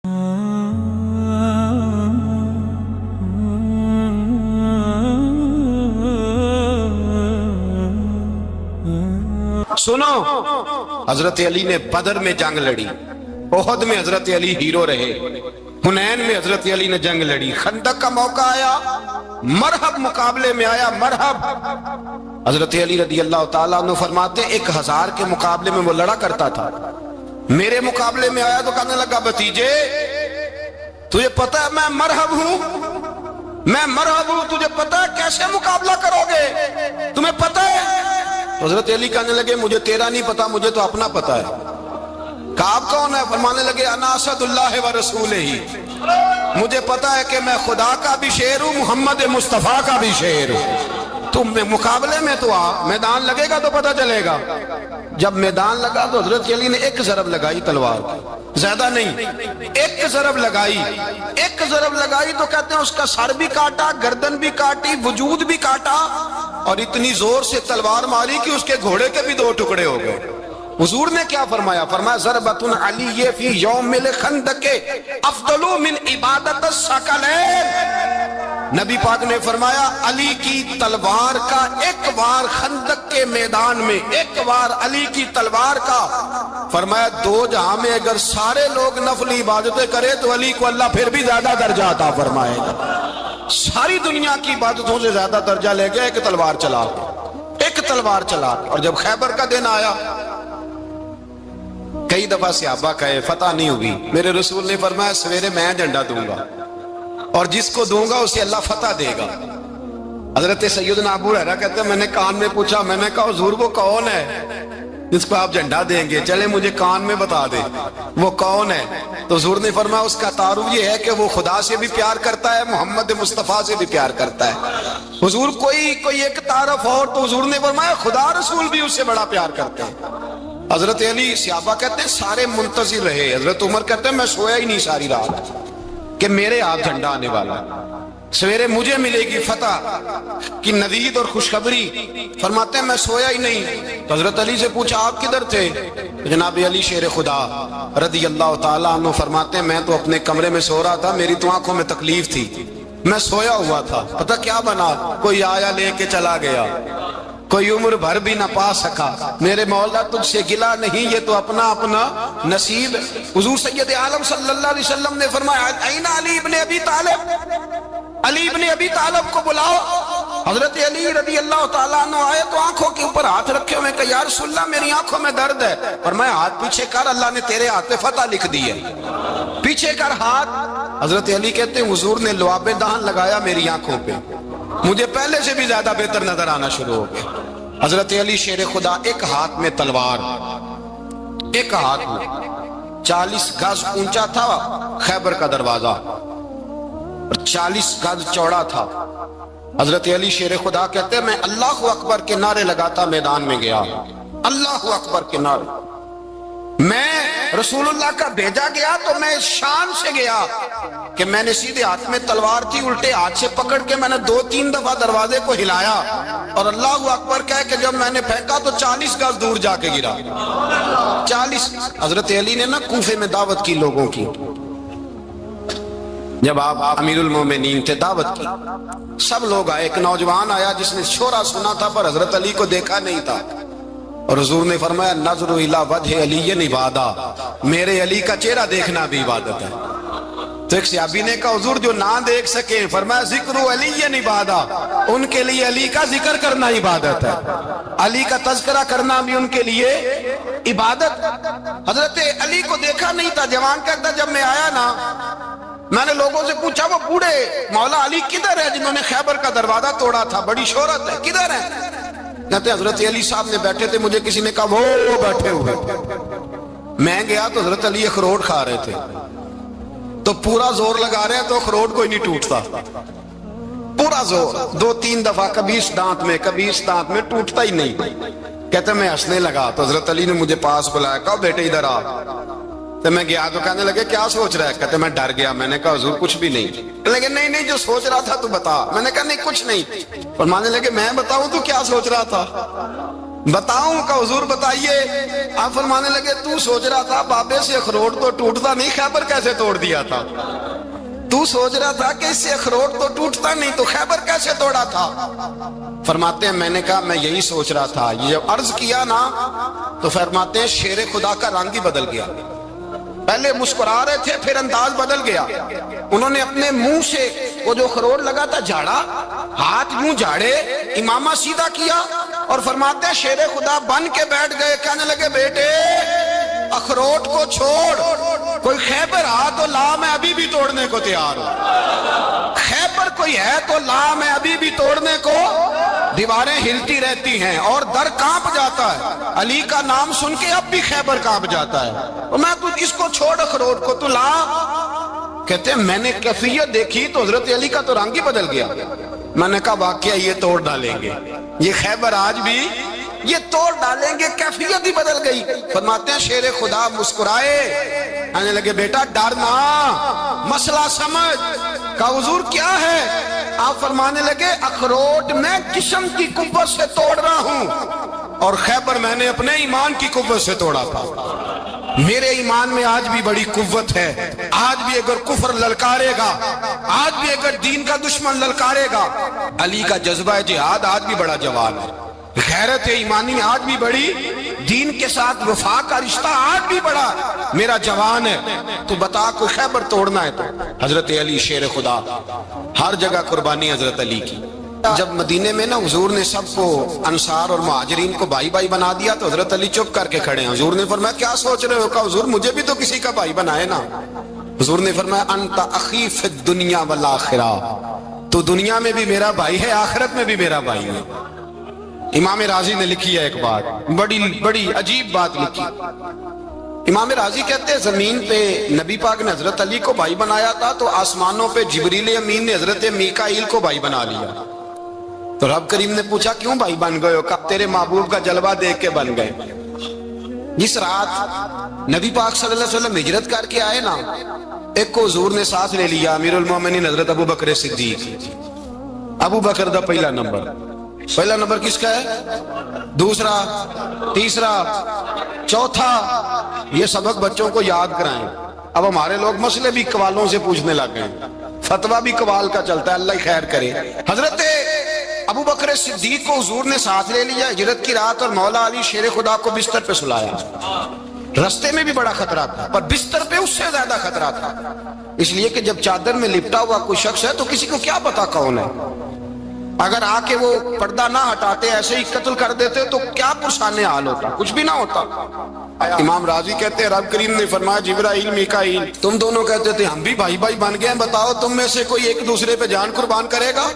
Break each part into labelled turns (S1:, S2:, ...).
S1: सुनो, हजरत अली ने बदर में जंग लड़ी, ओहद में हजरत अली हीरो रहे, हुनैन में हजरत अली ने जंग लड़ी, खंदक का मौका आया, मरहब मुकाबले में आया, मरहब। हजरत अली रदी अल्लाह ताला अन्हु फरमाते 1000 के मुकाबले में वो लड़ा करता था। मेरे मुकाबले में आया तो कहने लगा, भतीजे तुझे पता है मैं मरहब हूं, मैं मरहब हूं, तुझे पता है कैसे मुकाबला करोगे, तुम्हें पता है? तो हजरत अली कहने लगे, मुझे तेरा नहीं पता, मुझे तो अपना पता है। काब कौन है? फरमाने लगे, अना असदुल्लाह व रसूलिही, मुझे पता है कि मैं खुदा का भी शेर हूं, मोहम्मद मुस्तफा का भी शेर हूं। तुम मुकाबले में तो आ, मैदान लगेगा तो पता चलेगा। जब मैदान लगा तो हजरत अली ने एक ज़रब लगाई तलवार की, ज्यादा नहीं, एक ज़रब लगाई, एक ज़रब लगाई तो कहते हैं उसका सर भी काटा, गर्दन भी काटी, वजूद भी काटा, और इतनी जोर से तलवार मारी कि उसके घोड़े के भी 2 टुकड़े हो गए। हुजूर ने क्या फरमाया? फरमाया ज़रबतुन अली ये फी यौमिल खंदक अफदलु मिन इबादत सकलैन। नबी पाक ने फरमाया, अली की तलवार का एक वार खंदक के मैदान में, एक वार अली की तलवार का, फरमाया 2 जहां में अगर सारे लोग नफली इबादतें करें तो अली को अल्लाह फिर भी ज्यादा दर्जा अता फरमाएगा। सारी दुनिया की इबादतों से ज्यादा दर्जा ले गया एक तलवार चला, एक तलवार चला। और जब खैबर का दिन आया, कई दफा सहाबा कहे फतह नहीं हुई, मेरे रसूल ने फरमाया सवेरे मैं झंडा दूंगा और जिसको दूंगा उसे अल्लाह फतह देगा। हजरत सैयदना अबू हुरैरा कहते हैं, मैंने कान में पूछा, मैंने कहा हुजूर वो कौन है जिसको आप झंडा देंगे? चले मुझे कान में बता दे वो कौन है। तो हुजूर ने फरमाया उसका तारुफ ये है कि वो खुदा से भी प्यार करता है, मोहम्मद मुस्तफा से भी प्यार करता है। हुजूर कोई एक तारफ और, तो हुजूर ने फरमाया खुदा रसूल भी उससे बड़ा प्यार करते हैं। हजरत अली सहाबा कहते हैं सारे मुंतजिर रहे। हजरत उमर कहते हैं मैं सोया ही नहीं सारी रात कि मेरे हाथ झंडा आने वाला, सवेरे मुझे मिलेगी फतह की नवीद और खुशखबरी। फरमाते हैं मैं सोया ही नहीं। तो हजरत अली से पूछा आप किधर थे? जनाब अली शेर खुदा रदी अल्लाह ताला अन्हु फरमाते हैं मैं तो अपने कमरे में सो रहा था, मेरी तो आंखों में तकलीफ थी, मैं सोया हुआ था, पता क्या बना, कोई आया लेके चला गया, कोई उम्र भर भी ना पा सका। मेरे मौला तुझसे गिला नहीं, ये तो अपना अपना नसीब। हुजूर सैयद आलम सल्लल्लाहु अलैहि वसल्लम ने फरमाया ऐना अली इब्ने अबी तालिब, अली इब्ने अबी तालिब को बुलाओ। हजरत अली रदी अल्लाह ताला अन्हु आए तो आंखों के ऊपर हाथ रखे हुए, कहा या रसूलल्लाह मेरी आंखों में दर्द है। फरमाया हाथ पीछे कर, अल्लाह ने तेरे हाथ पे फतह लिख दी है, पीछे कर हाथ। हजरत अली कहते हैं हुजूर ने लुआबे दहन लगाया मेरी आंखों पे, मुझे पहले से भी ज्यादा बेहतर नजर आना शुरू हो गया। हजरत अली शेर खुदा, एक हाथ में तलवार, एक हाथ में 40 गज ऊंचा था खैबर का दरवाजा और 40 गज चौड़ा था। हजरत अली शेर खुदा कहते हैं मैं अल्लाह अकबर के नारे लगाता मैदान में गया, अल्लाह अकबर के नारे। मैं रसूलुल्लाह का भेजा गया तो मैं शान से गया कि मैंने सीधे हाथ में तलवार थी, उल्टे हाथ से पकड़ के मैंने 2-3 दफा दरवाजे को हिलाया और अल्लाह अकबर कह के जब मैंने फेंका तो 40 गज दूर जाके गिरा। 40। हजरत अली ने ना कूफे में दावत की लोगों की, जब आप अमीरुल मोमिनीन थे, दावत की, सब लोग आए। एक नौजवान आया जिसने शोरा सुना था पर हजरत अली को देखा नहीं था, और हुजूर ने फरमाया नज़रु इला वजह अलीयन इबादा, मेरे अली का चेहरा देखना भी इबादत है। तो एक सहाबी ने कहा हुजूर जो ना देख सके, फरमाया जिक्र अलीयन इबादा, उनके लिए अली का जिक्र करना इबादत है, अली का तज़किरा करना भी उनके लिए इबादत। हजरत अली को देखा नहीं था। जवान कहता जब मैं आया ना, मैंने लोगों से पूछा वो बूढ़े मौला अली किधर है जिन्होंने खैबर का दरवाजा तोड़ा था, बड़ी शोहरत है, किधर है? कहते हजरत अली साहब ने बैठे थे, मुझे किसी ने कहा वो बैठे हुए। मैं गया तो हजरत अली अखरोट खा रहे थे, तो पूरा जोर लगा रहे हैं तो अखरोट कोई नहीं टूटता, पूरा जोर 2-3 दफा, कभी इस दांत में कभी इस दांत में, टूटता ही नहीं। कहते मैं हंसने लगा तो हजरत अली ने मुझे पास बुलाया, कहा बेटे इधर आ। तो मैं गया तो कहने लगे क्या सोच रहा है? कहते मैं डर गया। मैंने कहा हुजूर कुछ भी नहीं। लेकिन नहीं जो सोच रहा था तू बता। मैंने कहा नहीं कुछ नहीं। फरमाने लगे मैं बताऊं तू क्या सोच रहा था? بتاؤں کہ حضور بتائیے؟ آپ فرمانے لگے تو سوچ رہا تھا بابے سے اخروٹ تو ٹوٹتا نہیں، خیبر کیسے توڑ دیا تھا؟ تو سوچ رہا تھا کہ اس سے اخروٹ تو ٹوٹتا نہیں تو خیبر کیسے توڑا تھا؟ فرماتے ہیں میں نے کہا میں یہی سوچ رہا تھا۔ یہ جب عرض کیا نا تو فرماتے ہیں شیر خدا کا رنگ ہی بدل گیا، پہلے مسکرا رہے تھے پھر انداز بدل گیا۔ انہوں نے اپنے منہ سے وہ جو خروٹ لگا تھا جھاڑا، ہاتھ منہ جھاڑے، امامہ سیدھا کیا اور فرماتے ہیں شیر خدا بن کے بیٹھ گئے، کہنے لگے بیٹے اخروٹ کو چھوڑ، کوئی خیبر آ تو لا، میں ابھی بھی توڑنے کو تیار ہوں۔ خیبر کوئی ہے تو لا، میں ابھی بھی توڑنے کو۔ دیواریں ہلتی رہتی ہیں اور در کانپ جاتا ہے، علی کا نام سن کے اب بھی خیبر کانپ جاتا ہے، اور میں تو اس کو چھوڑ اخروٹ کو تو لا۔ کہتے ہیں میں نے کیفیت دیکھی تو حضرت علی کا تو رنگ ہی بدل گیا۔ میں نے کہا واقعہ یہ توڑ ڈالیں گے، یہ خیبر آج بھی یہ توڑ ڈالیں گے، کیفیت ہی بدل گئی۔ فرماتے ہیں شیر خدا مسکرائے، کہنے لگے بیٹا ڈرنا، مسئلہ سمجھ۔ کہا حضور کیا ہے؟ آپ فرمانے لگے اخروٹ میں جسم کی قوت سے توڑ رہا ہوں اور خیبر میں نے اپنے ایمان کی قوت سے توڑا تھا۔ میرے ایمان میں آج بھی بڑی قوت ہے، آج بھی اگر کفر للکارے گا، آج بھی اگر دین کا دشمن للکارے گا، علی کا جذبہ جہاد آج بھی بڑا جوان ہے، غیرت ایمانی آج بھی بڑی، دین کے ساتھ وفا کا رشتہ آج بھی بڑا میرا جوان ہے۔ تو بتا کوئی خیبر توڑنا ہے تو حضرت علی شیر خدا، ہر جگہ قربانی حضرت علی کی۔ جب مدینے میں نا حضور نے سب کو انصار اور مہاجرین کو بھائی بھائی بنا دیا تو حضرت علی چپ کر کے کھڑے ہیں۔ حضور نے فرمایا کیا سوچ رہے ہو؟ کہا حضور مجھے بھی تو کسی کا بھائی بنائے نا۔ حضور نے فرمایا انت اخی فی الدنیا والآخرہ، تو دنیا میں بھی میرا بھائی ہے، آخرت میں بھی میرا بھائی ہے۔ امام راضی نے لکھی ہے ایک بات، بڑی عجیب بات لکھی۔ امام راضی کہتے ہیں زمین پہ نبی پاک نے حضرت علی کو بھائی بنایا تھا تو آسمانوں پہ جبریل امین نے حضرت میکائیل کو بھائی بنا لیا۔ تو رب کریم نے پوچھا کیوں بھائی بن گئے ہو؟ کہا تیرے محبوب کا جلوہ دیکھ کے بن گئے۔ جس رات نبی پاک صلی اللہ علیہ وسلم ہجرت کر کے آئے نا، ایک کو حضور نے ساتھ لے لیا، امیر المومنین حضرت ابو بکر صدیق۔ ابو بکر دا پہلا نمبر کس کا ہے؟ دوسرا، تیسرا، چوتھا، یہ سبق بچوں کو یاد کرائیں۔ اب ہمارے لوگ مسئلے بھی قوالوں سے پوچھنے لگ گئے، فتویٰ بھی قوال کا چلتا ہے، اللہ خیر کرے۔ حضرت ابو بکر صدیق کو حضور نے ساتھ لے لیا ہجرت کی رات، اور مولا علی شیر خدا کو بستر پہ سلایا۔ رستے میں بھی بڑا خطرہ تھا پر بستر پہ اس سے زیادہ خطرہ تھا، اس لیے کہ جب چادر میں لپٹا ہوا کوئی شخص ہے تو کسی کو کیا پتا کون ہے، اگر آ کے وہ پردہ نہ ہٹاتے ایسے ہی قتل کر دیتے تو کیا پرسان حال ہوتا، کچھ بھی نہ ہوتا۔ امام راضی کہتے ہیں رب کریم نے فرمایا جبرائیل میکائیل تم دونوں کہتے تھے ہم بھی بھائی بھائی بن گئے ہیں، بتاؤ تم میں سے کوئی ایک دوسرے پہ جان قربان کرے گا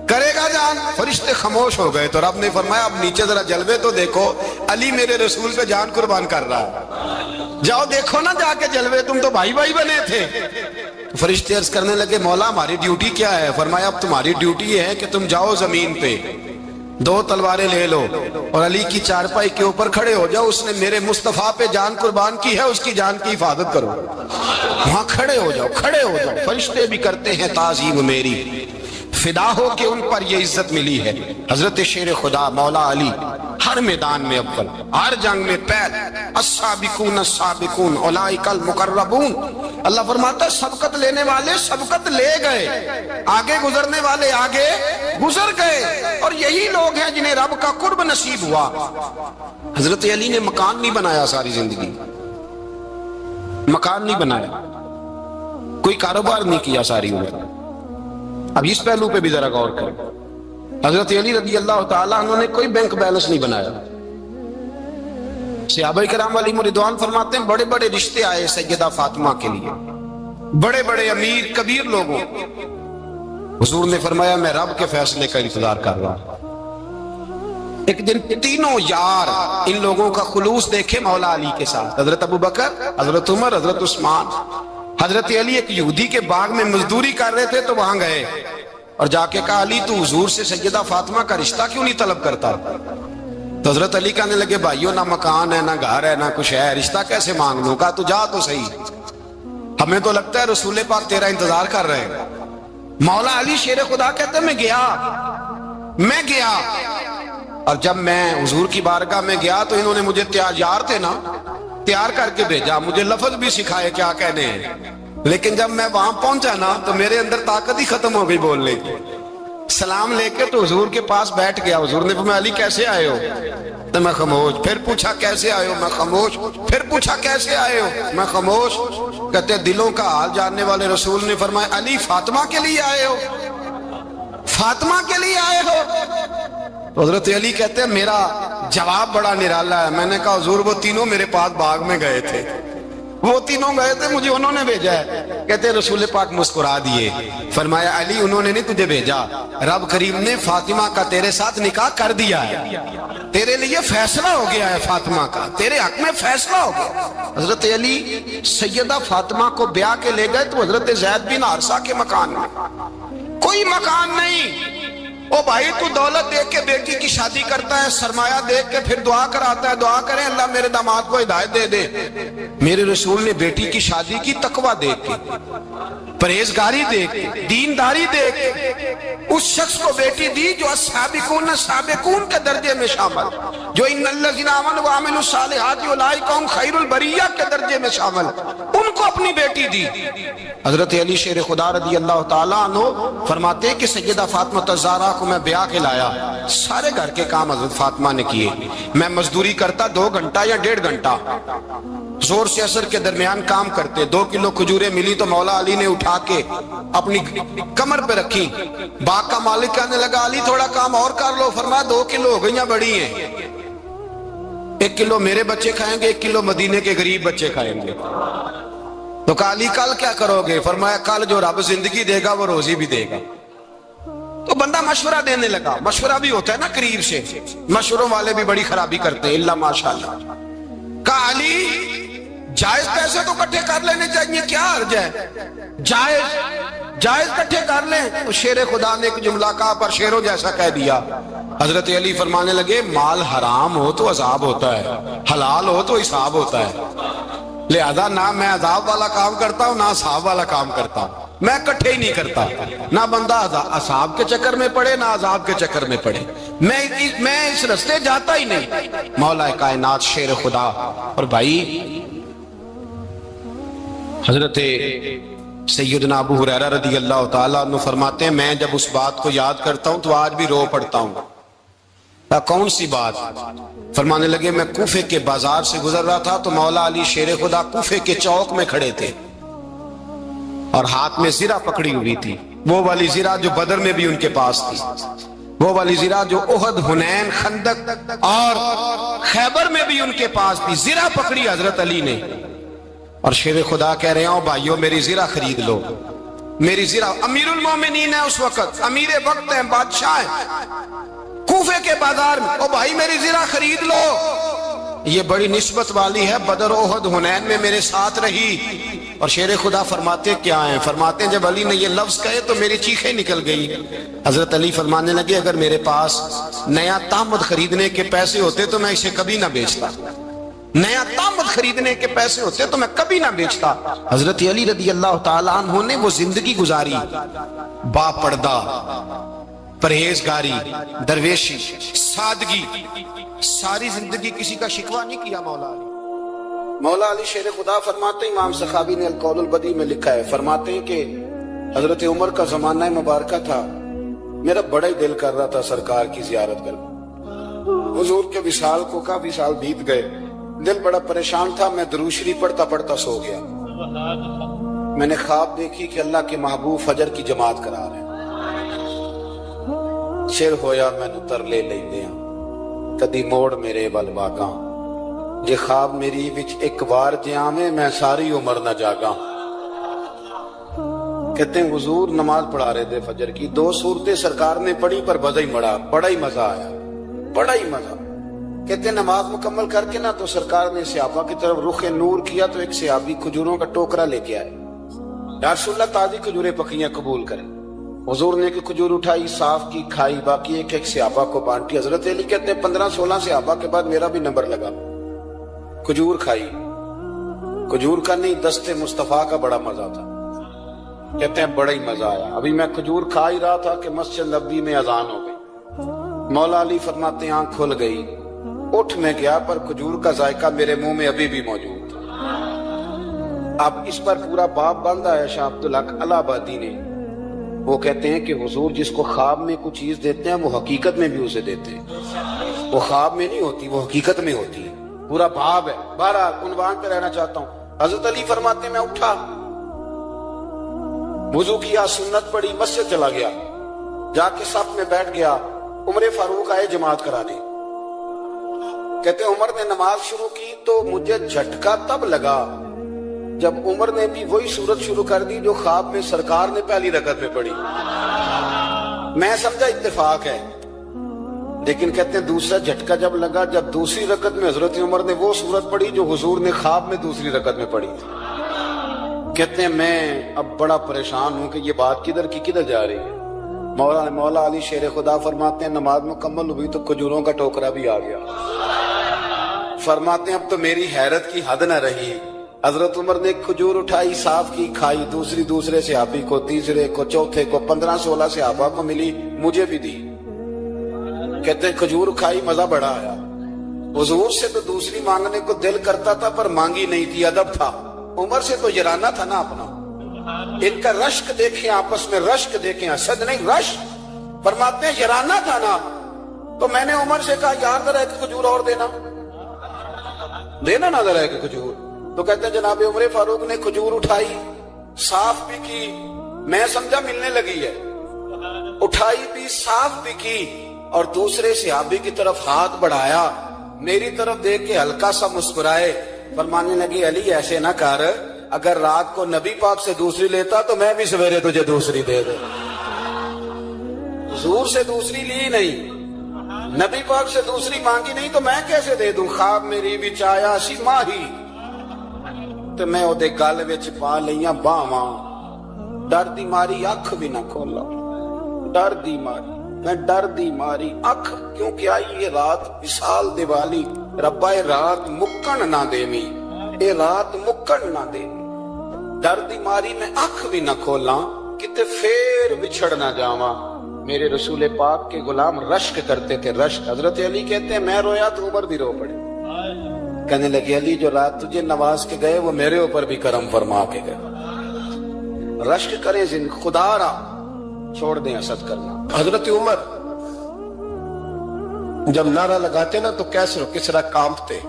S1: جان؟ فرشتے خاموش ہو گئے تو رب نے فرمایا اب نیچے ذرا جلوے تو دیکھو، علی میرے رسول پہ جان قربان کر رہا ہے، جاؤ دیکھو نا جا کے جلوے، تم تو بھائی بھائی بنے تھے۔ فرشتے عرض کرنے لگے مولا ہماری ڈیوٹی کیا ہے؟ فرمایا اب تمہاری ڈیوٹی یہ ہے کہ تم جاؤ زمین پہ، دو تلواریں لے لو اور علی کی چارپائی کے اوپر کھڑے ہو جاؤ، اس نے میرے مصطفیٰ پہ جان قربان کی ہے، اس کی جان کی حفاظت کرو۔ وہاں کھڑے ہو جاؤ۔ فرشتے بھی کرتے ہیں تعظیم میری، فدا ہو کہ ان پر یہ عزت ملی ہے۔ حضرت شیر خدا مولا علی ہر میدان میں اول، ہر جنگ میں پہل، السابقون السابقون اولئک المقربون۔ اللہ فرماتا ہے سبقت لینے والے سبقت لے گئے، آگے گزرنے والے آگے گزر گئے، اور یہی لوگ ہیں جنہیں رب کا قرب نصیب ہوا۔ حضرت علی نے مکان نہیں بنایا، ساری زندگی مکان نہیں بنایا، کوئی کاروبار نہیں کیا ساری عمر۔ اب اس پہلو پہ بھی ذرا غور کریں، حضرت علی رضی اللہ تعالیٰ عنہ نے کوئی بینک بیلنس نہیں بنایا۔ صحابہ کرام علیہم رضوان فرماتے ہیں بڑے بڑے رشتے آئے سیدہ فاطمہ کے لیے، بڑے بڑے امیر کبیر لوگوں، حضور نے فرمایا میں رب کے فیصلے کا انتظار کر رہا ہوں۔ ایک دن تینوں یار ان لوگوں کا خلوص دیکھے مولا علی کے ساتھ، حضرت ابو بکر، حضرت عمر، حضرت عثمان۔ حضرت علی ایک یہودی کے باغ میں مزدوری کر رہے تھے تو وہاں گئے اور جا کے کہا علی تو حضور سے سیدہ فاطمہ کا رشتہ کیوں نہیں طلب کرتا؟ تو حضرت علی کہنے لگے بھائیو نہ مکان ہے، نہ گھر ہے، نہ کچھ ہے، رشتہ کیسے مانگ لوں؟ کہا تو جا تو صحیح، ہمیں تو لگتا ہے رسول پاک تیرا انتظار کر رہے ہیں۔ مولا علی شیر خدا کہتے ہیں میں گیا اور جب میں حضور کی بارگاہ میں گیا تو انہوں نے مجھے یار تھے نا، تیار کر کے بھیجا، مجھے لفظ بھی سکھائے کیا کہنے ہیں، لیکن جب میں وہاں پہنچا نا تو میرے اندر طاقت ہی ختم ہو گئی بولنے کی۔ سلام لے کے تو حضور کے پاس بیٹھ گیا، حضور نے فرمایا علی کیسے آئے ہو؟ تو میں خاموش، پھر پوچھا کیسے آئے ہو؟ میں خاموش، پھر پوچھا کیسے آئے ہو؟ میں خاموش۔ کہتے دلوں کا حال جاننے والے رسول نے فرمایا علی فاطمہ کے لیے آئے ہو؟ فاطمہ کے لیے آئے ہو؟ حضرت علی کہتے ہیں میرا جواب بڑا نرالا ہے۔ میں نے کہا حضور وہ تینوں میرے پاس باغ میں گئے تھے، وہ تینوں گئے تھے، مجھے انہوں نے بھیجا ہے۔ کہتے ہیں رسول پاک مسکرا دیے، فرمایا علی انہوں نے نہیں تجھے بھیجا، رب کریم نے فاطمہ کا تیرے ساتھ نکاح کر دیا ہے، تیرے لیے فیصلہ ہو گیا ہے، فاطمہ کا تیرے حق میں فیصلہ ہو گیا۔ حضرت علی سیدہ فاطمہ کو بیاہ کے لے گئے تو حضرت زید بن حارثہ کے مکان میں، کوئی مکان نہیں۔ او بھائی تو دولت دیکھ کے بیٹی کی شادی کرتا ہے، سرمایہ دیکھ کے پھر دعا کراتا ہے، دعا کریں اللہ میرے داماد کو ہدایت دے دے۔ میرے رسول نے بیٹی کی شادی کی تقوی دیکھ کے، پرہیزگاری دیکھ کے، دینداری دیکھ کے، اس شخص کو بیٹی دی جو السابقون سابقون کے درجے میں شامل، جو ان الذین آمنوا وعملوا الصالحات اولئک هم خیر البریہ کے درجے میں شامل، ان کو اپنی بیٹی دی۔ حضرت علی شیر خدا رضی اللہ تعالیٰ عنہ فرماتے کہ سیدہ فاطمہ الزہرا کو میں بیاہ کے لایا، سارے گھر کے کام حضرت فاطمہ نے کیے، میں مزدوری کرتا 2 گھنٹہ یا 1.5 گھنٹہ، زور سے عصر کے درمیان کام کرتے، 2 کلو کھجوریں ملی تو مولا علی نے اٹھا کے اپنی کمر پہ رکھی، باغ کا مالک کہنے لگا علی تھوڑا کام اور کر لو، فرمایا 2 کلو ہو گئیاں بڑی ہیں، 1 کلو میرے بچے کھائیں گے، 1 کلو مدینے کے غریب بچے کھائیں گے۔ تو کہا علی کل کیا کرو گے؟ فرمایا کل جو رب زندگی دے گا وہ روزی بھی دے گا۔ تو بندہ مشورہ دینے لگا، مشورہ بھی ہوتا ہے نا قریب سے، مشوروں والے بھی بڑی خرابی کرتے ہیں اللہ ماشاءاللہ۔ کہا علی جائز پیسے تو کٹھے کر لینے چاہیے، کیا حرج ہے؟ جائز کٹھے کر لیں۔ تو شیر خدا نے ایک جملہ کہا پر شیروں جیسا کہہ دیا۔ حضرت علی فرمانے لگے مال حرام ہو تو عذاب ہوتا ہے، حلال ہو تو حساب ہوتا ہے، لہذا نہ میں عذاب والا کام کرتا ہوں نہ حساب والا کام کرتا ہوں، میں کٹھے ہی نہیں کرتا، نہ بندہ عذاب کے چکر میں پڑے نہ عذاب کے چکر میں پڑے، میں اس رستے جاتا ہی نہیں۔ مولا کائنات شیر خدا۔ اور بھائی حضرت سیدنا ابو ہریرہ رضی اللہ تعالیٰ عنہ فرماتے ہیں میں جب اس بات کو یاد کرتا ہوں تو آج بھی رو پڑتا ہوں۔ کون سی بات؟ فرمانے لگے میں کوفے کے بازار سے گزر رہا تھا تو مولا علی شیر خدا کوفے کے چوک میں کھڑے تھے اور ہاتھ میں زرہ پکڑی ہوئی تھی، وہ والی زرہ جو بدر میں بھی ان کے پاس تھی، وہ والی زرہ جو احد، حنین، خندق اور خیبر میں بھی ان کے پاس تھی، زرہ پکڑی حضرت علی نے اور شیر خدا کہہ رہے ہیں بھائیو میری زرہ خرید لو، میری زرہ۔ امیر المومنین ہے اس وقت، امیر وقت ہے، بادشاہ ہے کوفے کے بازار میں، او بھائی میری زرہ خرید لو، یہ بڑی نسبت والی ہے، بدر، احد، حنین میں میرے ساتھ رہی۔ اور شیر خدا فرماتے کیا ہیں؟ فرماتے ہیں جب علی نے یہ لفظ کہے تو میری چیخیں نکل گئی۔ حضرت علی فرمانے لگے اگر میرے پاس نیا تامد خریدنے کے پیسے ہوتے تو میں اسے کبھی نہ بیچتا، نیا تامد خریدنے کے پیسے ہوتے تو میں کبھی نہ بیچتا۔ حضرت علی رضی اللہ تعالیٰ عنہ نے وہ زندگی گزاری، با پردہ، پرہیزگاری، درویشی، سادگی، ساری زندگی کسی کا شکوہ نہیں کیا مولا علی۔ مولا علی شیر خدا فرماتے ہیں، امام سخاوی نے القول البدیع میں لکھا ہے، فرماتے ہیں کہ حضرت عمر کا زمانہ مبارکہ تھا، میرا بڑا ہی دل کر رہا تھا سرکار کی زیارت کرنا، حضور کے وصال کو کافی سال بیت گئے، دل بڑا پریشان تھا، میں درود شریف پڑھتا پڑھتا سو گیا، میں نے خواب دیکھی کہ اللہ کے محبوب فجر کی جماعت کرا رہے ہیں، شیر ہویا میں نتر لے لیندیاں کدی موڑ میرے ول باگاں، جے خواب میری وچ ایک وار جیامے میں ساری عمر نہ جاگاں۔ کہتے ہیں حضور نماز پڑھا رہے تھے فجر کی، 2 سورتیں سرکار نے پڑھی پر بڑا ہی مزہ آیا، بڑا ہی مزہ۔ کہتے ہیں نماز مکمل کر کے نا تو سرکار نے صحابہ کی طرف رخ نور کیا تو ایک صحابی کھجوروں کا ٹوکرا لے کے آئے، یا رسول اللہ تازی کھجوریں پکیاں قبول کریں۔ حضور نے ایک کھجور اٹھائی، صاف کی، کھائی، باقی ایک صحابہ کو بانٹی۔ حضرت علی کہتے ہیں 15-16 صحابہ کے بعد میرا بھی نمبر لگا، کھجور کھائی، کھجور کا نہیں دست مصطفیٰ کا بڑا مزہ تھا، کہتے ہیں بڑا ہی مزہ آیا۔ ابھی میں کھجور کھا ہی رہا تھا کہ مسجد نبوی میں اذان ہو گئی، मौला अली फरमाते आंख खुल गई, उठ मैं गया पर खजूर का जायका मेरे मुंह में अभी भी मौजूद था। अब इस पर पूरा बाप बांधा है शाह अब्दुल हक इलाहाबादी ने। वो कहते हैं कि हुजूर जिसको ख्वाब में कुछ चीज देते हैं वो हकीकत में भी उसे देते हैं। वो ख्वाब में नहीं होती, वो हकीकत में होती है। पूरा भाव है। बहरहाल उन्वान पे रहना चाहता हूँ। हजरत अली फरमाते मैं उठा, वुजू किया, सुन्नत पढ़ी, मस्जिद चला गया, जाके सफ में बैठ गया। उमर फारूक आए जमात कराने। कहते उमर ने नमाज शुरू की तो मुझे झटका तब लगा जब उमर ने भी वही सूरत शुरू कर दी जो ख्वाब में सरकार ने पहली रकत में पढ़ी। मैं समझा इत्तेफाक है, लेकिन कहते हैं दूसरा झटका जब लगा जब दूसरी रकत में हजरत उमर ने वो सूरत पढ़ी जो हुजूर ने ख्वाब में दूसरी रकत में पढ़ी थी। कहते हैं मैं अब बड़ा परेशान हूं कि ये बात किधर की किधर जा रही है। मौला अली शेर खुदा फरमाते हैं नमाज मुकम्मल हुई तो खजूरों का टोकरा भी आ गया। फरमाते हैं अब तो मेरी हैरत की हद न रही। हजरत उमर ने खजूर उठाई, साफ की, खाई, दूसरे सहाबी को, तीसरे को, चौथे को, 15-16 सहाबा को मिली, मुझे भी दी। कहते हैं खजूर खाई, मजा बड़ा आया। हुजूर से तो दूसरी मांगने को दिल करता था पर मांगी नहीं थी, अदब था। उमर से तो जराना था ना अपना। इनका रश्क देखें, आपस में रश्क देखें, असद नहीं रश्क। फरमाते हैं जराना था ना, तो मैंने उमर से कहा यार जरा एक खजूर और देना ना जरा एक खजूर। तो कहते हैं जनाब उमर फारूक ने खजूर उठाई, साफ भी की, मैं समझा मिलने लगी है, उठाई भी, साफ भी की, और दूसरे सहाबी की तरफ हाथ बढ़ाया, मेरी तरफ देख के हल्का सा मुस्कुराए, फरमाने लगी अली ऐसे ना कर, अगर रात को नबी पाक से दूसरी लेता तो मैं भी सवेरे तुझे दूसरी दे दे। हुजूर से दूसरी ली नहीं, नबी पाक से दूसरी मांगी नहीं, तो मैं कैसे दे दूं। ख्वाब मेरी विच आया सी माही ते मैं ओदे गल विच पा लईयां बावां, डर दी मारी अख भी ना खोला, डर दी मारी, मैं डर दी मारी अख, क्योंकि आई ये रात विशाल दिवाली, रब्बा ये रात मुक्कन ना देवी, ये रात मुक्कन ना देवी। डर दी मारी मैं अख भी ना खोला, किते फेर बिछड़ ना जावा। मेरे रसूल पाक के गुलाम रश्क करते थे, रश्क। हजरत अली कहते हैं मैं रोया तो उमर भी रो पड़े। कहने लगे अली जो रात तुझे नवाज के गए वो मेरे ऊपर भी करम फरमा के गए। रश्क करे जिन खुदारा, छोड़ दें असद करना।
S2: हजरत उमर जब नारा लगाते ना तो कैसे किस तरह कांपते।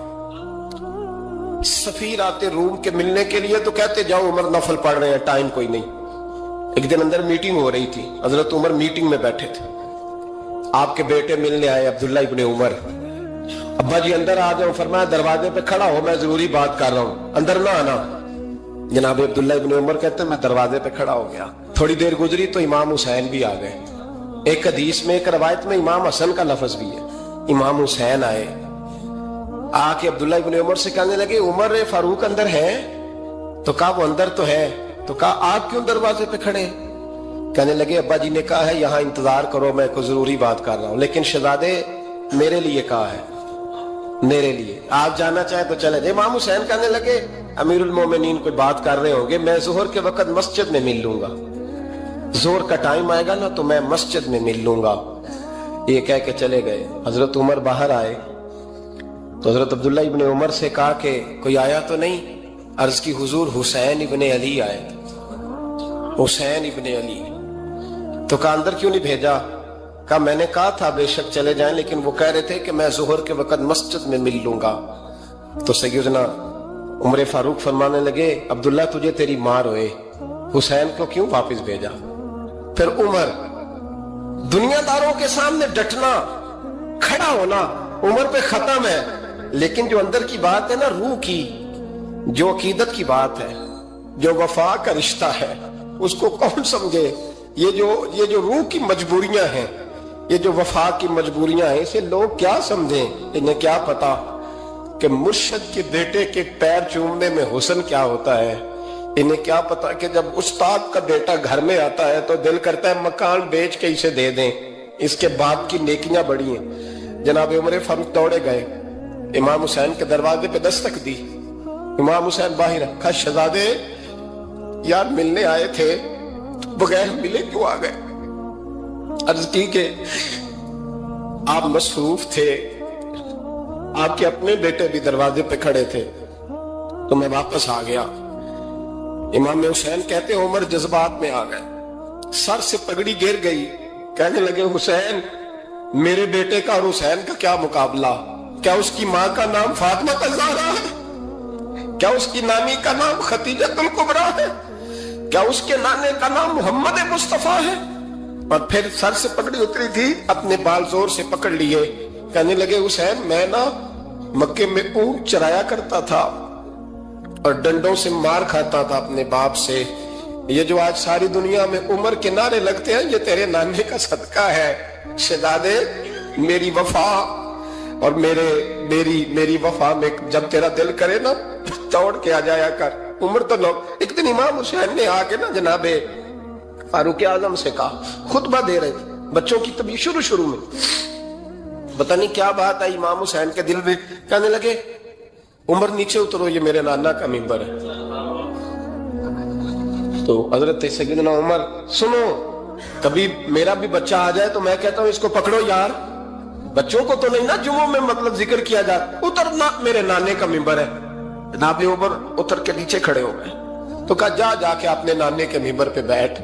S2: सफीर आते रूम के मिलने के लिए तो कहते जाओ उमर नफल पढ़ रहे हैं, टाइम कोई नहीं। एक दिन अंदर मीटिंग हो रही थी, हजरत उमर मीटिंग में बैठे थे, आपके बेटे मिलने आए अब्दुल्ला इब्ने उमर। अब्बा जी अंदर आ जाओ, फरमाया दरवाजे पे खड़ा हो, मैं जरूरी बात कर रहा हूं, अंदर ना आना। जनाब अब्दुल्ला इब्ने उमर कहते मैं दरवाजे पे खड़ा हो गया। थोड़ी देर गुजरी तो इमाम हुसैन भी आ गए। एक हदीस में, एक रवायत में इमाम हसन का लफ्ज भी है। इमाम हुसैन आए, आके अब्दुल्ला इब्ने उमर से कहने लगे उमर फारूक अंदर है? तो कहा वो अंदर तो है। तो कहा आप क्यों दरवाजे पे खड़े? कहने लगे अब्बा जी ने कहा है यहाँ इंतजार करो, मैं कोई जरूरी बात कर रहा हूँ, लेकिन शहजादे मेरे लिए कहा है, मेरे लिए, आप जाना चाहे तो चले जाए। इमाम हुसैन कहने लगे अमीरुल मोमिनीन कोई बात कर रहे होंगे, मैं जोहर के वक्त मस्जिद में मिल लूंगा, जोहर का टाइम आएगा ना तो मैं मस्जिद में मिल लूंगा। ये कह के चले गए। हजरत उमर बाहर आए तो हजरत अब्दुल्ला इब्ने उमर से कहा कि कोई आया तो नहीं? अर्ज की हुजूर हुसैन इब्ने अली आए। हुसैन इब्ने अली। तो कहा अंदर क्यों नहीं भेजा? कहा मैंने कहा था बेशक चले जाएं, लेकिन वो कह रहे थे कि मैं जोहर के वक्त मस्जिद में मिल लूंगा। तो सैयदना उमर फारूक फरमाने लगे अब्दुल्ला तुझे तेरी मां रोए, हुसैन को क्यों वापस भेजा? फिर उमर दुनियादारों के सामने डटना, खड़ा होना उमर पे खत्म है, लेकिन जो अंदर की बात है ना, रूह की, जो अकीदत की बात है, जो वफा का रिश्ता है, उसको कौन समझे? ये जो रूह की मजबूरियां हैं, ये जो वफा की मजबूरियां हैं, इसे लोग क्या समझें? इन्हें क्या पता कि मुर्शद के बेटे के पैर चूमने में हुस्न क्या होता है। इन्हें क्या पता कि जब उस्ताद का बेटा घर में आता है तो दिल करता है मकान बेच के इसे दे दें, इसके बाप की नेकियां बड़ी हैं। जनाब उमर फारूक दौड़े गए, इमाम हुसैन के दरवाजे पे दस्तक दी। इमाम हुसैन बाहर रखा, शहजादे यार मिलने आए थे, बगैर मिले क्यों आ गए? अर्ज की के आप मसरूफ थे, आपके अपने बेटे भी दरवाजे पे खड़े थे, तो मैं वापस आ गया। इमाम हुसैन कहते उमर जज्बात में आ गए, सर से पगड़ी गिर गई, कहने लगे हुसैन, मेरे बेटे का और हुसैन का क्या मुकाबला? क्या उसकी माँ का नाम फातिमा ज़हरा है? क्या उसकी नानी का नाम खतीजतुल कुबरा है? क्या उसके नाने का नाम मोहम्मद मुस्तफा है? और फिर सर से पगड़ी उतरी थी, अपने बाल जोर से पकड़ लिए, कहने लगे हुसैन, मैं ना मक्के में ऊंट चराया करता था और डंडों से मार खाता था अपने बाप से। ये जो आज सारी दुनिया में उम्र के नारे लगते हैं, ये तेरे नाने का सदका है। शहजादे, मेरी वफा और मेरी वफा में जब तेरा दिल करे ना, दौड़ के आ जाया कर। उम्र तो लोग, एक दिन इमाम हुसैन ने आके ना जनाबे फारूक आजम से कहा, खुतबा दे रहे थे बच्चों की, तभी शुरू में पता नहीं क्या बात आई इमाम हुसैन के दिल में, कहने लगे, उमर नीचे उतरो, ये मेरे नाना का मिंबर है। तो हजरत सैयदना उमर, सुनो, कभी मेरा भी बच्चा आ जाए तो मैं कहता हूं इसको पकड़ो यार, बच्चों को तो नहीं ना जुम्मों में मतलब जिक्र किया जाए, उतरना, मेरे नाने का मिंबर है। जनाब उमर उतर के नीचे खड़े हो गए, तो कहा जाके अपने नाने के मिंबर पे बैठ।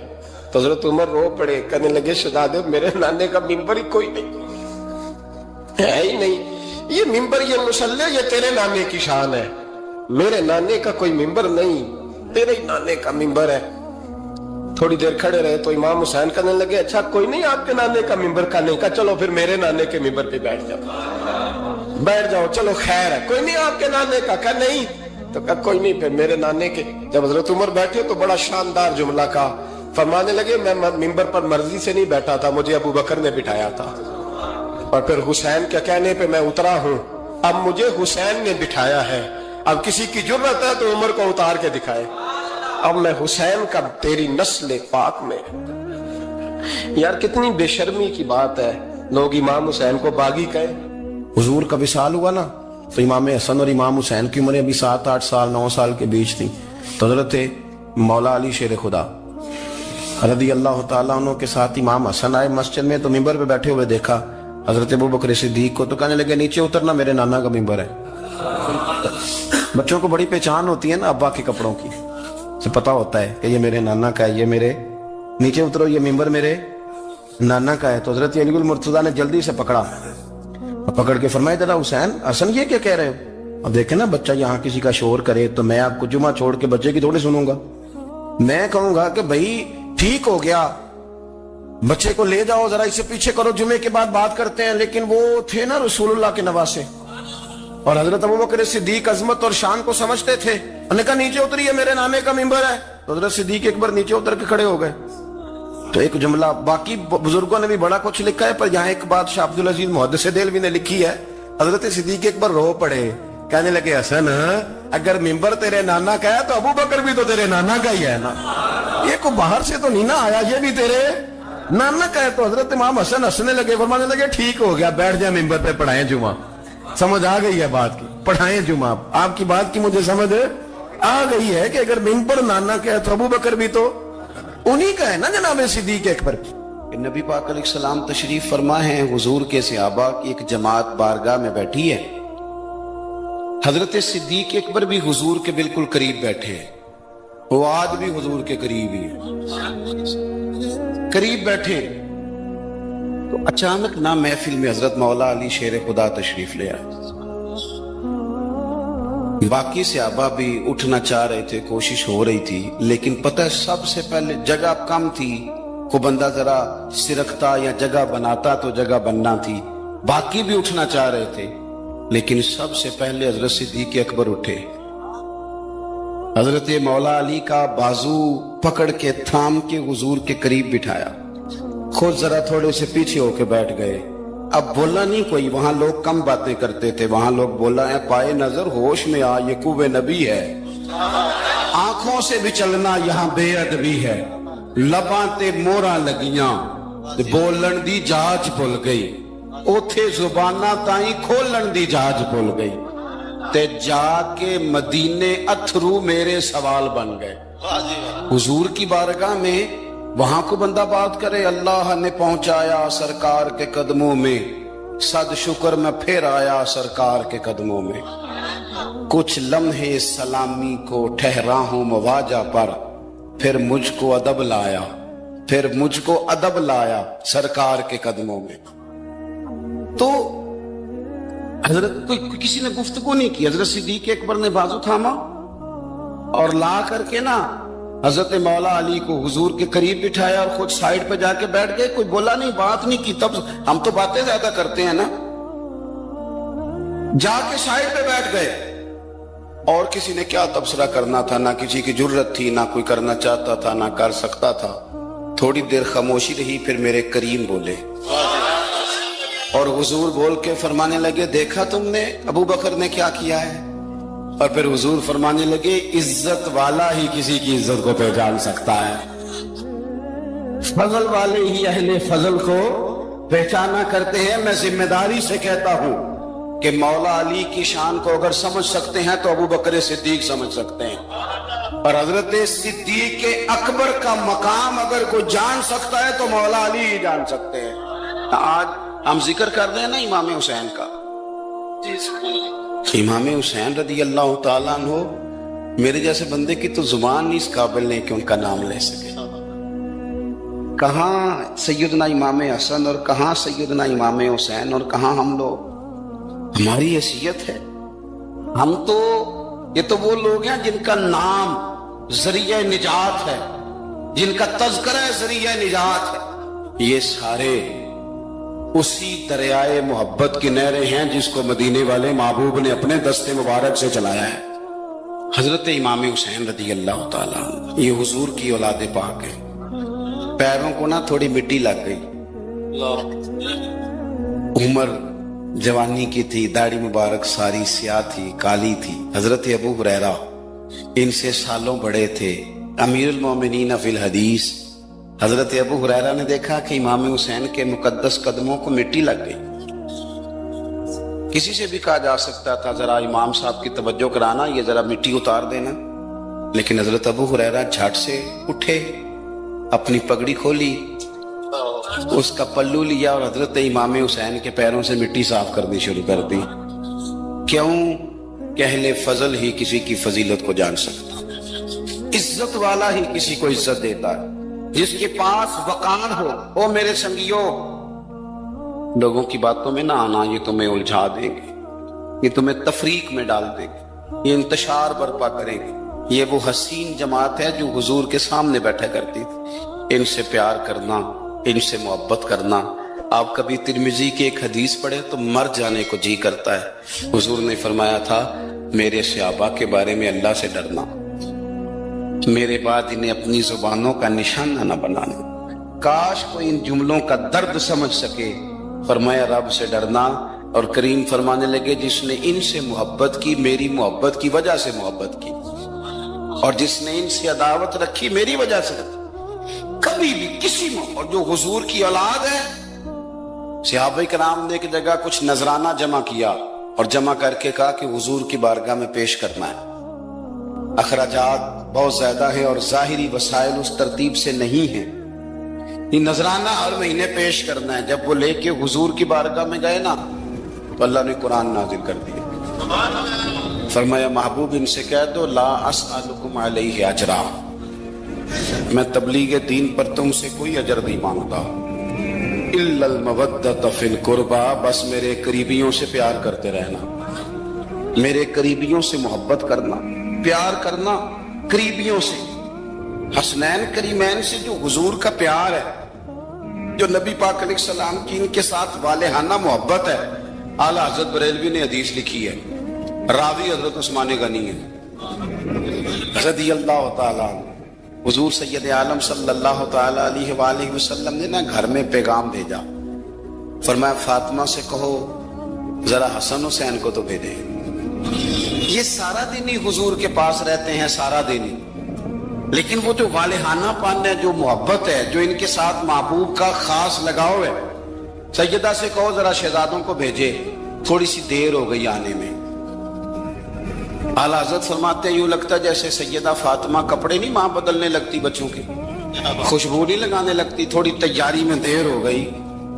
S2: तो हजरत उमर रो पड़े, कहने लगे, शहजादे, मेरे नाने का मिंबर ही कोई नहीं है ही नहीं, ये मिंबर, ये मुसल्ले, ये तेरे नाने की शान है, मेरे नाने का कोई मिंबर नहीं, तेरे ही नाने का मिंबर है। थोड़ी देर खड़े रहे तो इमाम हुसैन कहने लगे, अच्छा कोई नहीं आपके नाने का मिंबर का नहीं, का चलो फिर मेरे नाने के मिंबर पे बैठ जाओ, चलो खैर है, कोई नहीं आपके नाने का नहीं, तो कहा कोई नहीं फिर मेरे नाने के। जब हजरत उमर बैठे तो बड़ा शानदार जुमला कहा, फरमाने लगे, मैं मिंबर पर मर्जी से नहीं बैठा था, मुझे अबू बकर ने बिठाया था, और फिर हुसैन के कहने पे मैं उतरा हूं, अब मुझे हुसैन ने बिठाया है, अब किसी की जुर्रत है तो उमर को उतार के दिखाए, अब मैं हुसैन का तेरी नस्ल पाक में। यार कितनी बेशर्मी की बात है, लोग इमाम हुसैन को बागी कहे।
S3: हुजूर का विसाल हुआ ना, तो इमाम हसन और इमाम हुसैन की उम्र अभी 7-8 साल 9 साल के बीच थी। तो हजरत मौला अली शेर खुदा रदी अल्लाह तआला अन्हु के साथ इमाम हसन आए मस्जिद में, तो मिंबर पे बैठे हुए देखा हजरत अबू बकर सिद्दीक को, तो कहने लगे, नीचे उतरना, मेरे नाना का मिंबर है। बच्चों को बड़ी पहचान होती है ना अब्बा के कपड़ों की, से पता होता है कि ये मेरे नाना का है, ये मेरे, नीचे उतरो, ये मिंबर मेरे नाना का है। तो हजरत अलीगुल मुर्तजा ने जल्दी से पकड़ के फरमाया, जरा हुसैन, हसन ये क्या कह रहे हो? अब देखे ना, बच्चा यहाँ किसी का शोर करे तो मैं आपको जुमा छोड़ के बच्चे की थोड़ी सुनूंगा, मैं कहूंगा कि भाई ठीक हो गया, बच्चे को ले जाओ, जरा इसे पीछे करो, जुमे के बाद बात करते हैं। लेकिन वो थे ना रसूलुल्लाह के नवासे, और हजरत अबू बकर सिद्दीक अजमत और शान को समझते थे। उन्होंने कहा, नीचे उतरिए, मेरे नाने का मिंबर है। तो हजरत सिद्दीक एक बार नीचे उतर के खड़े हो गए। तो एक जुमला, बाकी बुजुर्गों ने भी बड़ा कुछ लिखा है, पर यहाँ एक बात शाह अब्दुल अजीज मुहद्दिस देलवी ने लिखी है, हजरत सिद्दीक एक बार रो पड़े, कहने लगे, हसन, अगर मिंबर तेरे नाना का है तो अबू बकर भी तो तेरे नाना का ही है ना, ये को बाहर से तो नहीं ना आया, ये भी तेरे नाना का है। तो हजरत इमाम हसन हंसने लगे, फरमाने लगे, ठीक हो गया, बैठ जाए मिंबर पे, पढ़ाएं जुमा। समझ आ गई है बात की, पढ़ाएं जुमा। आपकी बात की मुझे समझ आ गई है कि अगर मिंबर नाना का है तो अबू बकर भी तो उन्हीं का है ना, जनाब सिद्दीक अकबर।
S1: नबी पाक अलैहिस्सलाम तशरीफ फरमा है, हुजूर के सहाबा की एक जमात बारगाह में बैठी है, हजरत सिद्दीक अकबर भी हुजूर के बिल्कुल करीब बैठे हैं, वो आज भी हुजूर के करीब ही करीब बैठे। तो अचानक ना महफिल में हजरत मौला अली शेर खुदा तशरीफ ले आए। बाकी सहाबा भी उठना चाह रहे थे, कोशिश हो रही थी, लेकिन पता है सबसे पहले जगह कम थी, को बंदा जरा सिरकता या जगह बनाता तो जगह बनना थी। बाकी भी उठना चाह रहे थे, लेकिन सबसे पहले हजरत सिद्दीक अकबर उठे। हजरत मौला अली का बाजू पकड़ के थाम के हुजूर के करीब बिठाया, खुद जरा थोड़े से पीछे होके बैठ गए। अब बोला नहीं कोई, वहां लोग कम बातें करते थे, वहां लोग बोला है, पाए नजर होश में आ, ये कुव्वे नबी है, आंखों से भी चलना यहाँ बेअदबी है, लबां ते मोहरां लगियां ते बोलन दी जाच भुल गई, ओथे जुबाना ताई खोलन दी जाच भुल गई, ते जाके मदीने अथरू मेरे सवाल बन गए। हुजूर की बारगाह में वहां को बंदा बात करे, अल्लाह ने पहुंचाया सरकार के कदमों में, सद शुक्र मैं फिर आया सरकार के कदमों में, कुछ लम्हे सलामी को ठहरा हूं मवाजा पर, फिर मुझको अदब लाया, फिर मुझको अदब लाया सरकार के कदमों में। तो हजरत कोई किसी ने गुफ्तगू नहीं की, हजरत सिद्दीक अकबर ने बाजू थामा और ला करके ना हजरत मौला अली को हुजूर के करीब बिठाया और खुद साइड पे जाके बैठ गए। कोई बोला नहीं, बात नहीं की। तब हम तो बातें ज्यादा करते हैं ना, जाके साइड पे बैठ गए। और किसी ने क्या तबसरा करना था, ना किसी की जुर्रत थी, ना कोई करना चाहता था, ना कर सकता था। थोड़ी देर खामोशी रही, फिर मेरे करीम बोले और हुजूर बोल के फरमाने लगे, देखा तुमने अबू बकर ने क्या किया है? और फिर हुजूर फरमाने लगे, इज्जत वाला ही किसी की इज्जत को पहचान सकता है, फजल वाले ही अहले फजल को पहचाना करते हैं। मैं जिम्मेदारी से कहता हूं कि मौला अली की शान को अगर समझ सकते हैं तो अबू बकर सिद्दीक समझ सकते हैं, और हजरत सिद्दीक के अकबर का मकाम अगर कोई जान सकता है तो मौला अली ही जान सकते हैं। आज हम जिक्र कर रहे हैं ना इमाम हुसैन का, इमाम हुसैन रदी अल्लाह ताला अन्हु, मेरे जैसे बंदे की तो जुबान नहीं इस काबिल नहीं कि उनका नाम ले सके। कहाँ सैयदना इमाम हसन और कहाँ सैयदना इमाम हुसैन और कहाँ हम लोग, हमारी हैसियत है। हम तो ये तो वो लोग हैं जिनका नाम जरिया निजात है, जिनका तज़किरा जरिया निजात है। ये सारे उसी दरियाए मोहब्बत की नहरें हैं जिसको मदीने वाले महबूब ने अपने दस्ते मुबारक से चलाया है। हजरत इमाम हुसैन रदी अल्लाह ताला, ये हुजूर की औलाद पाक है। पैरों को ना थोड़ी मिट्टी लग गई, उम्र जवानी की थी, दाढ़ी मुबारक सारी स्याह थी, काली थी। हजरत अबू हुरैरा इनसे सालों बड़े थे, अमीरुल मोमिनीन फिल हदीस। हजरत अबू हुरैरा ने देखा कि इमाम हुसैन के मुकद्दस कदमों को मिट्टी लग गई। किसी से भी कहा जा सकता था, जरा इमाम साहब की तवज्जो कराना, ये जरा मिट्टी उतार देना, लेकिन हजरत अबू हुरैरा झट से उठे, अपनी पगड़ी खोली, उसका पल्लू लिया और हजरत इमाम हुसैन के पैरों से मिट्टी साफ करनी शुरू कर दी। क्यों? कहले फजल ही किसी की फजीलत को जान सकता, इज्जत वाला ही किसी को इज्जत देता है। जिसके पास वकार हो, ओ मेरे संगियों, लोगों की बातों में ना आना, ये तुम्हें उलझा देंगे, ये तुम्हें तफरीक में डाल देंगे, ये इंतशार बर्पा करेंगे। ये वो हसीन जमात है जो हुजूर के सामने बैठा करती थी। इनसे प्यार करना, इनसे मोहब्बत करना। आप कभी तिरमिजी की एक हदीस पढ़े तो मर जाने को जी करता है। हुजूर ने फरमाया था, मेरे सहाबा के बारे में अल्लाह से डरना, मेरे बाद इन्हें अपनी जुबानों का निशाना न बनाना। काश कोई इन जुमलों का दर्द समझ सके। फरमाया रब से डरना, और करीम फरमाने लगे, जिसने इनसे मोहब्बत की मेरी मोहब्बत की वजह से मोहब्बत की, और जिसने इनसे अदावत रखी मेरी वजह से रखी। कभी भी किसी में, और जो हुजूर की औलाद है, सहाबा कराम ने एक जगह कुछ नजराना जमा किया और जमा करके कहा कि हुजूर की बारगाह में पेश करना है। अखराजात बहुत ज्यादा है और जाहिरी वसाइल उस तरतीब से नहीं है। ये नजराना हर महीने पेश करना है। जब वो लेके हुजूर की बारगाह में गए ना, तो अल्लाह ने कुरान नाजिल कर दिया। फरमाया, महबूब इनसे कह दो, ला अस्अलुकुम अलैहि अजरा, मैं तबलीग दीन पर तुमसे कोई अजर नहीं मांगता, इल्लल मवद्दत फिल कुर्बा, बस मेरे करीबियों से प्यार करते रहना, मेरे करीबियों से मोहब्बत करना, प्यार करना करीबियों से। हसनैन करीमैन से जो हुजूर का प्यार है, जो नबी पाक अलैहिस्सलाम की इनके साथ वालेहाना मोहब्बत है। आला हजरत बरेलवी ने हदीस लिखी है, रावी हजरत उस्मान गनी है रज़ी अल्लाह ताला। हुजूर सैयद आलम सल्लल्लाहु ताला अलैहि वसल्लम ने ना घर में पैगाम भेजा। फरमाया, फातिमा से कहो जरा हसन हुसैन को तो भेजे। ये सारा दिन ही हुजूर के पास रहते हैं, सारा दिन ही, लेकिन वो जो वालेहानापन है, जो मोहब्बत है, जो इनके साथ महबूब का खास लगाव है। सैयदा से कहो जरा शहजादों को भेजे, थोड़ी सी देर हो गई आने में। आला हज़रत फरमाते हैं, यूं लगता जैसे सैयदा फातिमा कपड़े नहीं मां बदलने लगती बच्चों के, खुशबू नहीं लगाने लगती, थोड़ी तैयारी में देर हो गई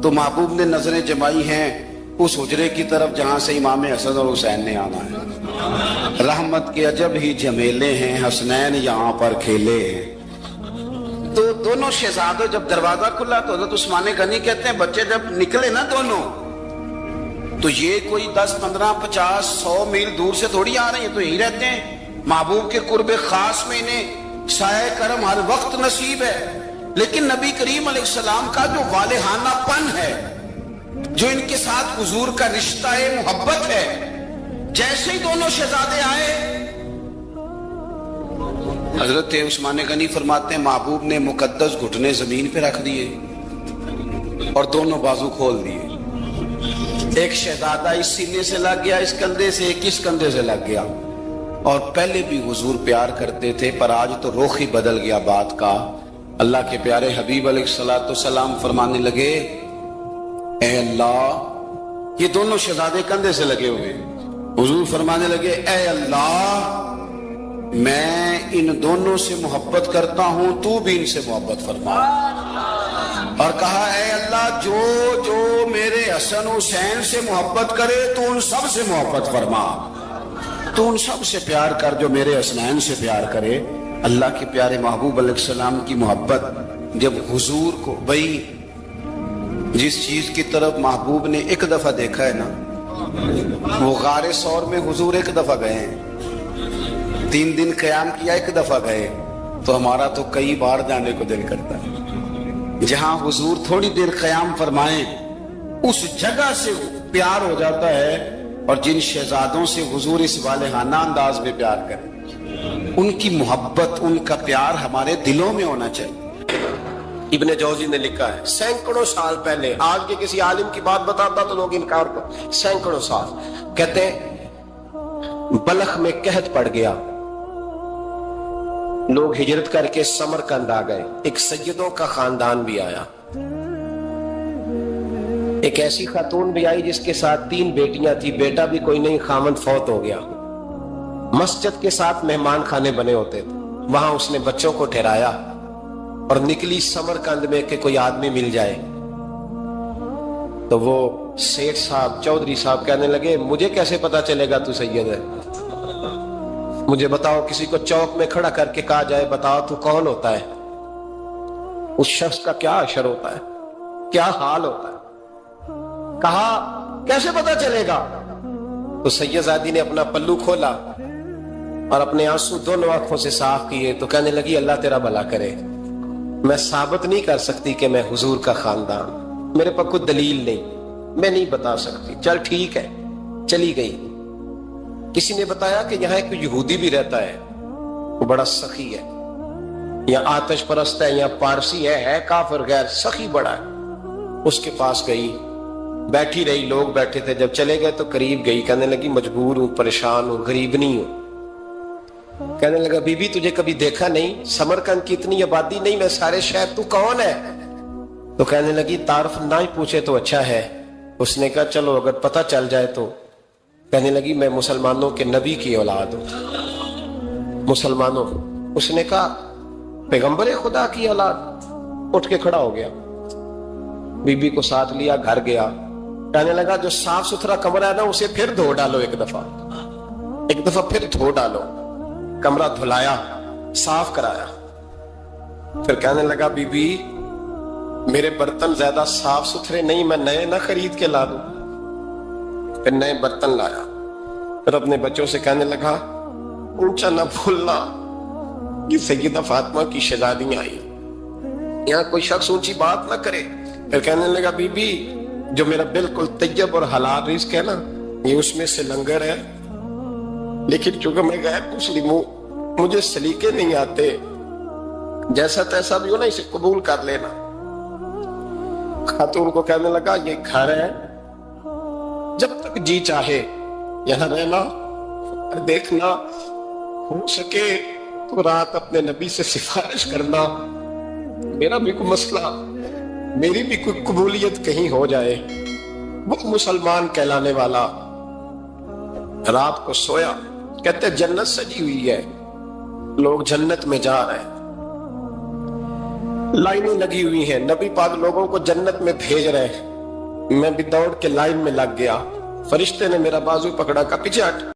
S1: तो महबूब ने नजरें जमाई हैं, उस हुजरे की तरफ जहां से इमाम हसन और हुसैन ने आना है। रहमत के अजब ही झमेले हैं, हसनैन यहाँ पर खेले हैं। तो दोनों शहजादों जब दरवाजा खुला तो हज़रत उस्मान गनी कहते हैं बच्चे जब निकले ना दोनों, तो ये कोई 10, 15, 50, 100 मील दूर से थोड़ी आ रहे हैं, तो यही रहते हैं। महबूब के कुर्बे खास में इन्हें साए करम हर वक्त नसीब है। लेकिन नबी करीम अलैहिस्सलाम का जो वालिहानापन है, जो इनके साथ हुजूर का रिश्ता है, मोहब्बत है, जैसे ही दोनों शहजादे आए, हजरत उस्मान गनी फरमाते हैं महबूब ने मुकद्दस घुटने जमीन पे रख दिए और दोनों बाजू खोल दिए। एक शहजादा इस सीने से लग गया इस कंधे से, एक इस कंधे से लग गया। और पहले भी हुजूर प्यार करते थे, पर आज तो रुख ही बदल गया बात का। अल्लाह के प्यारे हबीब अलैहिस्सलाम फरमाने लगे, ए अल्लाह, ये दोनों शहजादे कंधे से लगे हुए, हुजूर फरमाने लगे, ए अल्लाह, मैं इन दोनों से मोहब्बत करता हूं, तू भी इनसे मोहब्बत फरमा। और कहा, ए अल्लाह, जो जो मेरे हसन हुसैन से मोहब्बत करे तो उन सब से मोहब्बत फरमा, तो उन सब से प्यार कर जो मेरे हसनैन से प्यार करे। अल्लाह के प्यारे महबूब अलैहिस्सलाम की मोहब्बत जब हुजूर को, भाई जिस चीज की तरफ महबूब ने एक दफा देखा है ना, वो गारे सौर में हुजूर एक दफा गए हैं, 3 दिन क़याम किया, एक दफा गए, तो हमारा तो कई बार जाने को दिल करता है। जहां हुजूर थोड़ी देर क़याम फरमाए, उस जगह से प्यार हो जाता है। और जिन शहजादों से हुजूर इस वालिहाना अंदाज में प्यार करें, उनकी मोहब्बत, उनका प्यार हमारे दिलों में होना चाहिए।
S2: इब्ने जौजी ने लिखा है, सैकड़ों साल पहले, आज के किसी आलिम की बात बताता तो लोग इनकार कर, सैकड़ों साल, कहते हैं बलख में कहत पड़ गया, लोग हिजरत करके समरकंद आ गए, एक सैयदों का खानदान भी आया, एक ऐसी खातून भी आई जिसके साथ 3 बेटियां थी, बेटा भी कोई नहीं, खामद फौत हो गया। मस्जिद के साथ मेहमान खाने बने होते थे, वहां उसने बच्चों को ठहराया और निकली समरकंद में कि कोई आदमी मिल जाए। तो वो सेठ साहब, चौधरी साहब कहने लगे, मुझे कैसे पता चलेगा तू सैयद है? मुझे बताओ, किसी को चौक में खड़ा करके कहा जाए, बताओ तू कौन होता है? उस शख्स का क्या असर होता है, क्या हाल होता है? कहा, कैसे पता चलेगा? तो सैयदजादी ने अपना पल्लू खोला और अपने आंसू दोनों आंखों से साफ किए, तो कहने लगी, अल्लाह तेरा भला करे, मैं साबित नहीं कर सकती कि मैं हुजूर का खानदान, मेरे पास कोई दलील नहीं, मैं नहीं बता सकती। चल ठीक है, चली गई। किसी ने बताया कि यहाँ एक यहूदी भी रहता है, वो बड़ा सखी है, या आतिश परस्त है, या पारसी है काफिर गैर, सखी बड़ा है। उसके पास गई, बैठी रही, लोग बैठे थे, जब चले गए तो करीब गई, कहने लगी, मजबूर हूं, परेशान हूं, गरीब नहीं हूं। कहने लगा, बीबी तुझे कभी देखा नहीं, समरकंद की इतनी आबादी नहीं, मैं सारे शहर, तू कौन है? तो कहने लगी, तारफ ना ही पूछे तो अच्छा है। उसने कहा, चलो अगर पता चल जाए तो। कहने लगी, मैं मुसलमानों के नबी की औलाद हूं। मुसलमानों, उसने कहा, पैगंबर खुदा की औलाद। उठ के खड़ा हो गया, बीबी को साथ लिया, घर गया। कहने लगा, जो साफ सुथरा कमरा है ना, उसे फिर धो डालो, एक दफा फिर धो डालो। कमरा धुलाया, साफ कराया। फिर कहने लगा, बीबी मेरे बर्तन ज्यादा साफ सुथरे नहीं, मैं नए ना खरीद के ला दूं। फिर नए बर्तन लाया। फिर अपने बच्चों से कहने लगा, ऊंचा ना भूलना, ये सैयदा फातिमा की शहजादियां आई, यहाँ कोई शख्स ऊंची बात ना करे। फिर कहने लगा, बीबी जो मेरा बिल्कुल तैयब और हलाल रिस्क है ना, ये उसमें से लंगर है, लेकिन चूंकि मैं गैर मुस्लिम हूं, मुझे सलीके नहीं आते, जैसा तैसा भी हो ना, इसे कबूल कर लेना। खातून को कहने लगा, ये घर है, जब तक जी चाहे यहाँ रहना, देखना, हो सके तो रात अपने नबी से सिफारिश करना, मेरा भी कोई मसला, मेरी भी कोई कबूलियत कहीं हो जाए। वो मुसलमान कहलाने वाला रात को सोया, कहते जन्नत सजी हुई है, लोग जन्नत में जा रहे हैं, लाइनें लगी हुई हैं, नबी पाक लोगों को जन्नत में भेज रहे हैं। मैं भी दौड़ के लाइन में लग गया, फरिश्ते ने मेरा बाजू पकड़ा, का पीछे हट।